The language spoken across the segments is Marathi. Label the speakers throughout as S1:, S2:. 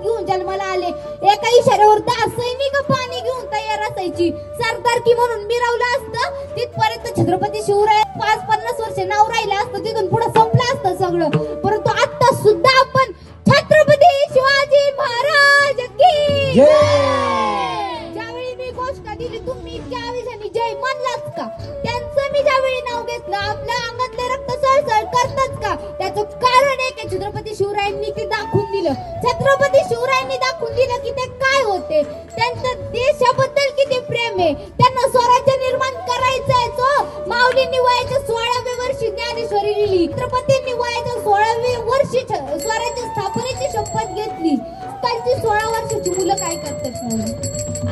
S1: घेऊन जन्माला आले. एका इशाऱ्यावर 10 सैनिक पाणी घेऊन तयार असायची. सरदारकी म्हणून मिरवलं असतं तिथपर्यंत छत्रपती शिवराय 5-50 वर्ष नाव राहिलं असतं, तिथून पुढे संपलं असतं सगळं. परंतु आता सुद्धा आपण छत्रपती शिवाजी महाराज की ज्यावेळी मी घोषणा दिली तुम्ही इतक्या आवेशाने जय म्हणलाच का? त्यांचं मी ज्यावेळी नाव घेतलं आपल्या अंगातले रक्त सळसळ करतच का? त्याचं कारण आहे की छत्रपती शिवरायांनी ते दाखवून दिलं. छत्रपती शिवरायांनी दाखवून दिलं की ते काय होते, त्यांचं देशाबद्दल किती प्रेम आहे, त्यांना स्वराज्य निर्माण करायचं आहे. तो माऊलींनी वयाच्या 16व्या वर्षी ज्ञानेश्वरी लिहिली, छत्रपतींनी वयाच्या 16व्या वर्षी स्वराज्य स्थापनेची शपथ घेतली. त्यांची 16 वर्षाची मुलं काय करतात म्हणून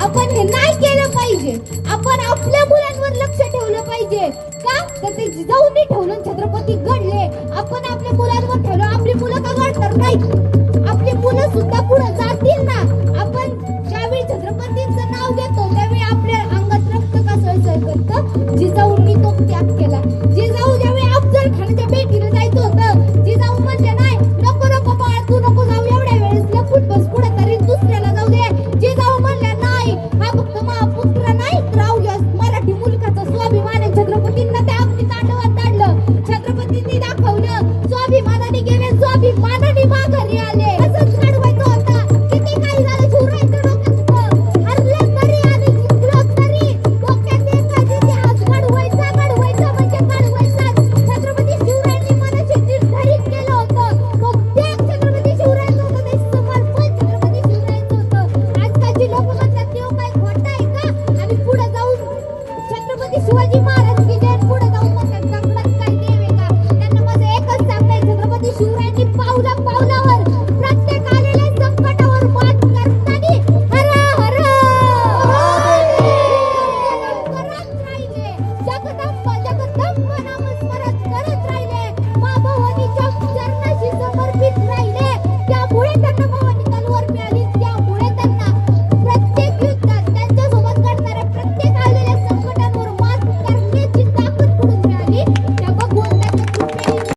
S1: आपण हे नाही केलं पाहिजे. आपण आपल्या मुलांवर लक्ष ठेवलं पाहिजे का? तर ते जिजाऊंनी ठेवलं, छत्रपती घडले. आपण आपल्या मुलांवर ठेवलं, आपली मुलं का घडणार नाही? आपली मुलं सुद्धा